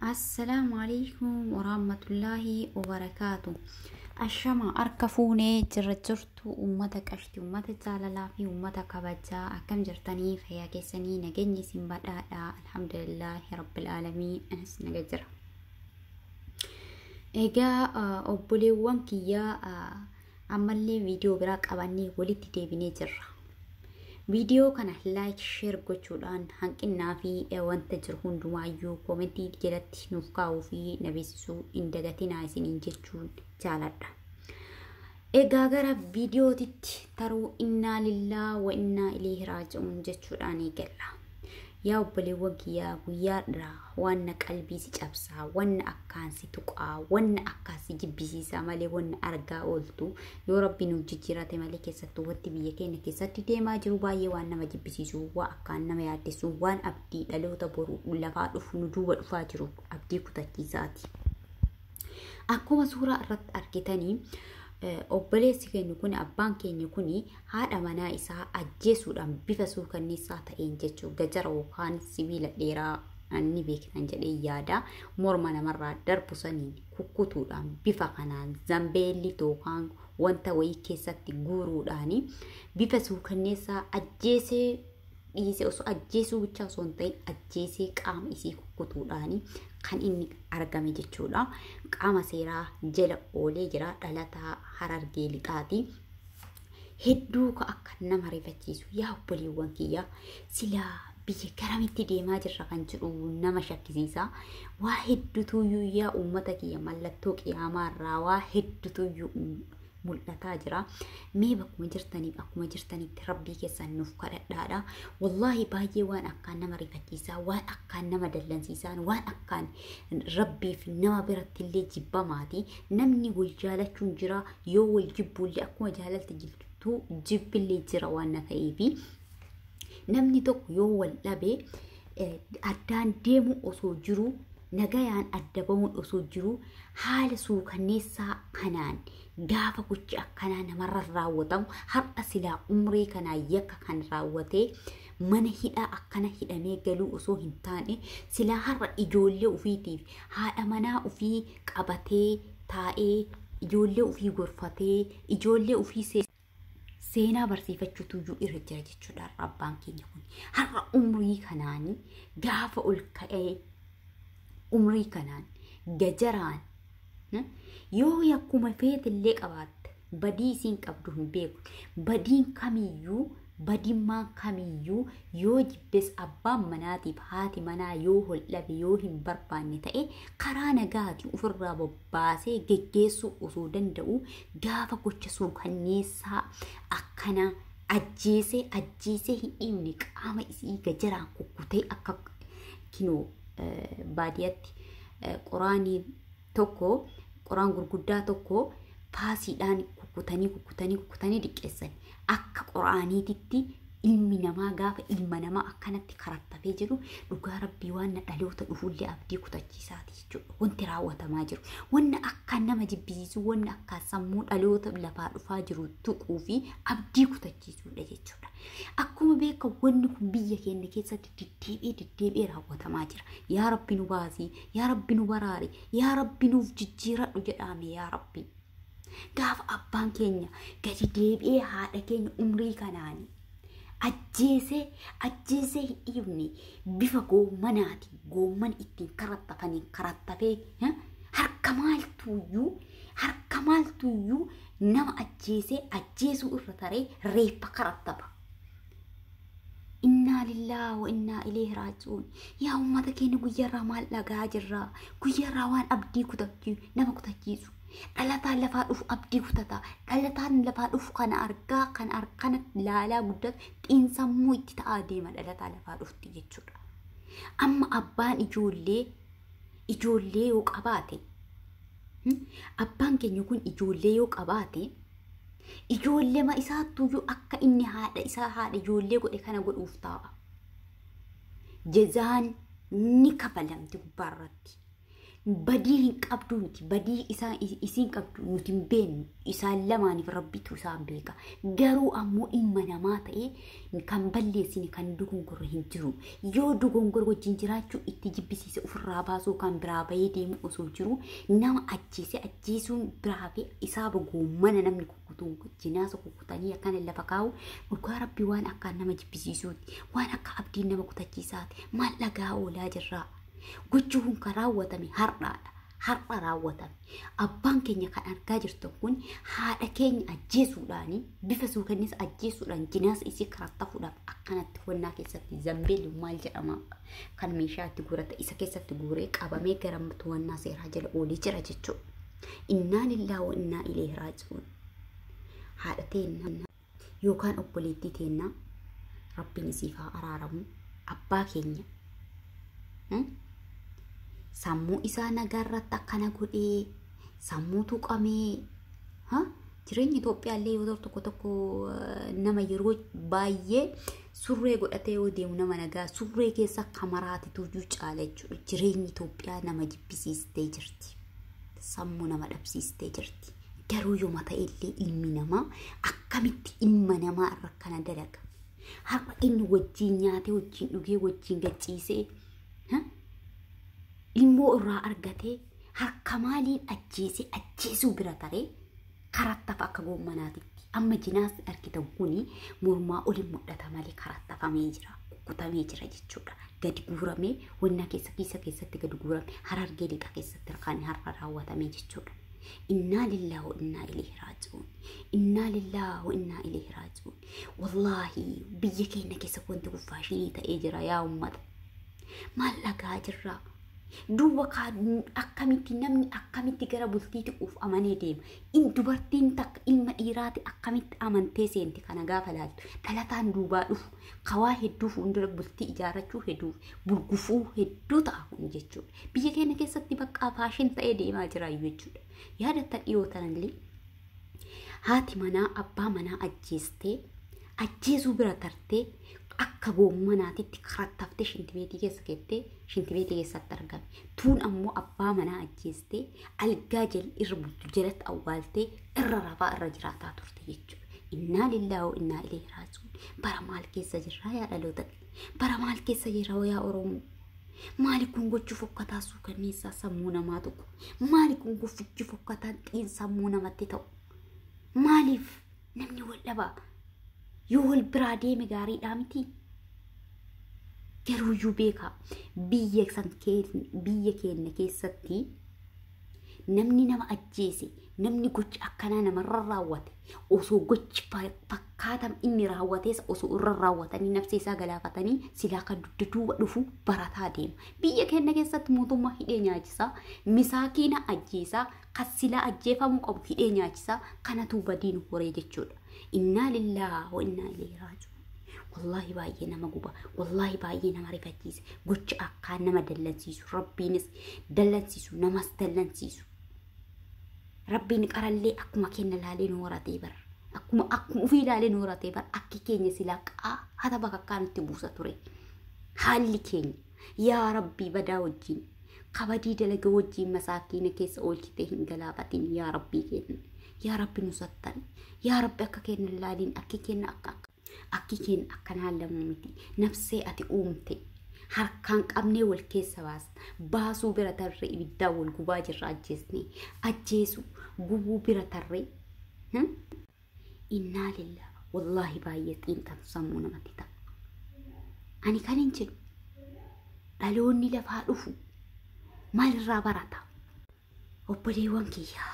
السلام عليكم ورحمة الله وبركاته. الشمع أركفوني جرجرت أمتك أشتي أمتك جاللا في أمتك كبجا أكم جرتني فيا كيسني نجني سنبدا الحمد لله رب العالمين أنس نججر إيجا أبولي وانكيا عملي فيديو براك أباني ولدي تبيني جرا فيديو كان لايك شير gochuudhaan hanqinaa fi wanta jiru hundumayyuu komentii jalatti nuuf kaa'uu fi nabisuu indagatinaa isiniin jechuun jaaladha. Egaa gara viidiyootitti taruu innaa lillahi wa innaa ilayhi raaji'uun jechuudhaan eegalla. Yaa obboleewwan kiyyaa guyyaadhaa wanna qalbii si cabsaa, wanna akkaan si tuqaa, wanna akkaan si jibbisiisaa malee wanna argaa ooltu yoo Rabbi nuuf jijjiirate malee keessattuu wanti biyya keenya keessatti deemaa jiru baay'ee waan nama jibbisiisu, waan akkaan nama yaaddessu, waan abdii dhaloota boru lafaa dhufu nu duuba dhufaa jiru abdii kutachiisaati. Akkuma suuraa irratti argitanii obboleessi keenya kun abbaan keenya kun haadha manaa isaa ajjeesuudhaan bifa suukanneessaa ta'een jechuudha. Gajara yookaan sibiila dheeraa ni beeknan jedhee yaada morma namarraa darbu saniin kukkutuudhaan bifa kanaan zambeelli yookaan wanta wayii keessatti guuruudhaan bifa suukanneessaa ajjeesee dhiisee osoo ajjeesuu bicha osoo hin ta'in ajjeesee qaama isii kukkutuudhaan kan inni argame jechuudha. Qaama seeraa jala oolee jira dhalataa Harargee lixaati. Hedduu ka akka nama rifachiisu yaa obboleewwan kiyya silaa biyya garamitti deemaa jirra kan jedhu nama shakkisiisa. Waa hedduutu yaa uummata kiyya mallattoo qiyaamaarraa waa hedduutu mul'ataa jira. Mee bakkuma jirtaniif akkuma jirtanitti rabbii keessan nuuf kadhadhaadha. Wallahi baay'ee waan akkaan nama rifachiisaa, waan akkaan nama dallansiisaa, waan akkaan rabbiif nama biratti illee jibbamaati. Namni wal jaalachuun jira, yoo wal jibbuullee akkuma jaalalti jirtu jibbillee jira waan ta'eefi namni tokko yoo wal dhabe addaan deemu osoo jiru nagayaan adda bahuun osoo jiru haala suukanneessaa kanaan gaafa gochi akkanaa namarra raawwatamu har'a silaa umrii kanaa yakka kan raawwatee mana hidhaa akkana hidhamee galuu osoo hin taane silaa har'a ijoollee ofiitiif haadha manaa ofii qabatee taa'ee ijoollee ofii gorfatee ijoollee ofii seenaa barsiifachuutu iyyuu irra jira jechuudha. Abbaan keenya kun har'a umrii kanaan gaafa ol ka'ee umrii kanaan gajaraan yoo yakkuma feetillee qabaatte badii isiin qabdu hin beeku. Badiin kamiyyuu badimmaan kamiyyuu yoo jibbes abbaan manaatiif haati manaa yoo holdhabe yoo hin barbaanne ta'e karaa nagaati ofirraa bobbaasee geggeessuu osoo danda'u gaafa gocha suukanneessaa akkana ajjeesee hin dhiibne qaama isii gajaraan kukkutee akka kinoo baadiyyaatti qoraanii tokko qoraan gurguddaa tokko faasiidhaan kukkutanii diqqeessan akka qoraaniititti ilmi namaa gaafa ilma namaa akkanatti karattafee jiru dhugaa rabbii waan dhaloota dhufullee abdii kutachiisaati jechuudha. Wanti raawwatamaa jiru wanna akka nama jibbisiisu wanna akka sammuu dhaloota lafaa dhufaa jiru tuquu fi abdii kutachiisuudha jechuudha. Akkuma beekamu wanni kun biyya keenya keessatti deddeebi'ee raawwatamaa jira. Yaa Rabbi nu baasii, yaa Rabbi nu baraari, yaa Rabbi nuuf jijjiiradhu jedhame yaa Rabbi. Gaafa abbaan keenya gadi deebi'ee haadha keenya umrii kanaanii ajjeesee hin dhiibne bifa goommanaati goomman ittiin karattafaniin karattafee harka maaltuyyuu nama ajjeesuu irra taree reeffa karattafa. Inna lillahi wa inna ilayhi raaji'uun. Yaa uummata keenya guyyaarraa maal dhagaa jirra? Guyyaarraa waan abdii nama kutachiisu. Dhalataan lafaa dhufu abdii kutata. Dhalataan lafaa dhufu kana argaa kan arkana laalaa guddatu xiinsammuu itti ta'aa deema dhalataa lafaa dhufti jechuudha. Amma abbaan ijoollee yoo qabaate abbaan keenya kun ijoollee yoo qabaate ijoollee ma isaattuyyuu akka inni haadha ijoollee godhe kana godhuuf ta'a. Jazaan ni kafalamti gubbaarratti. بديه قبضوت بديه إسين قبضو نتم بين إسان لماني في ربي توسان بيكا قرو أمو إمنا ماتي كان بلي سيني كان دوغن قرهن جرو يو دوغن قرو جنجراتو اتجيب بسيس أفراباسو كان برابي ديم أسو جرو نام أجيسون برابي إسابو قومنا نمني كوكتون جناسو كوكتانيا كان اللي فكاو وقا ربي وان أكا نما جبسيسوت وان أكا أبدين نما كتاجيسات ما لقاو لا جراء gochuun karaawwatame har'a raawwatame abbaan keenya kan argaa jirtu kun haadha keenya ajjeesuudhaan bifa suukannis ajjeesuudhaan jinaasa isii karattafuudhaaf akkanatti wannaa keessatti zambeelli maal jedhama kan meeshaatti guurata isa keessatti guuree qabamee garamtu wannaa seeraa jala oolee jira jechuudha. Innaa lillahi wa innaa ilayhi raaji'uun. Haadha teenya yookaan obboleettii teenya rabbiin isiif haa araaramu abbaa keenya. Sammuu isaa nagaarratti akkana godhee sammuu tuqamee jireenyi Itoophiyaa illee yoo tokko nama yeroo baay'ee surree godhatee yoo deemu nama nagaa surree keessa kamaraatitu caala jechuudha. Jireenyi Itoophiyaa nama jibbisiistee jirti. Sammuu nama dhabsiistee jirti. Garuu yoo mata illee ilmi namaa akkamitti ilma namaa irra kana dalaga. Har'a inni wajjin nyaatee wajjin dhugee wajjin gachiisee ilmoo irraa argatee harka maaliin ajjeesuu bira taree karattaaf akka goommanaatitti amma jinaas argitan kuni mormaa olin mul'ata malee karattafamee jira kukutamee jira jechuudha. Gadi guuramee wanna keessatti gadi guurame Harargee lixa keessatti harkaan har'a raawwatamee jechuudha. Inna lillahi wa inna ilayhi raaji'uun. Inna lillahi wa inna ilayhi raaji'uun. Wallahi biyya keenya keessa wanti kuffaashii ta'ee jira yaa ummata. Maal dhagaa jirra? Duuba akkamitti namni akkamitti gara bultiitti uf amanee deema. In dubartiin takka ilma dhiiraati akkamitti amantee seenti kana gaafa laaltu. Dhalataan duubaa dhufu kawaa hedduu fuuldura bultii ijaarrachuu hedduu burgufuu hedduu ta'a kun jechuudha. Biyya keenya keessatti bakka faashin ta'ee deemaa jira jechuudha. Yaadatta dhiyootanillee haati manaa abbaa manaa ajjeesuu bira tartee akka goommanaatitti karattaftee shintibeetii keessatti argame. Tuun ammoo abbaa manaa ajjeestee algaa irra bultu jalatti awwaaltee irra rafaa irra jiraataa turte jechuudha. Innaa lillahi wa innaa ilayhi raaji'uun. Bara maal keessa jirra yaa dhaloota? Bara maal keessa jirra yaa Oromoo? Maali kun gochuu fokkataa suukanneessaa sammuu namaa tokko? Maali kun gochuu fokkataa xiin sammuu namatti ta'u? Maaliif namni wal dhabaa? Yoo wal biraa deeme gaariidhaa miti. Garuu iyyuu beekaa biyya keenya keessatti namni nama ajjeese namni gochi akkanaa namarra raawwate osoo gochi fakkaatam inni raawwatees osoo irra raawwatanii nafsi isaa galaafatanii silaa kan duuba dhufu barataa deema. Biyya keenya keessatti mootummaa hidhee nyaachisaa misaakiina ajjeesaa kan silaa ajjeefamuu qabu hidhee nyaachisaa kanatu badiin horee jechuudha. Inna lillahi wa inna ilayhi raaji'uun. Wallahi baay'ee nama guba. Wallahi baay'ee nama rifachiisa. Gocha akkaan nama dallansiisu. Rabbiinis dallansiisu namas dallansiisu. Rabbiin qarallee akkuma keenya laalee nu horatee bara. Akkuma ofii laalee nu horatee bara akki keenya silaa hata bakka akkaanitti buusa ture. Haalli keenya yaa Rabbii badaa wajjin kabadii dalaga wajjin masaakiina keessa oolchitee hin galaafatin yaa Rabbii keenya. Yaa Rabbi nu sattan. Yaa Rabbi akka keenya laaliin akki keenya akka naallamu miti. Nafsee ati uumte harkaan qabnee wal keessa baasuu bira tarree ibiddaa wal gubaa jirra ajjeesu gubuu bira tarree. Innaa lillahi wallahi baay'ee xiinxaltu sammuu namatti ta'a. Ani kan hin jedhu dhaloonni lafaa dhufu maalirraa barata? Obboleewwan kiyyaa.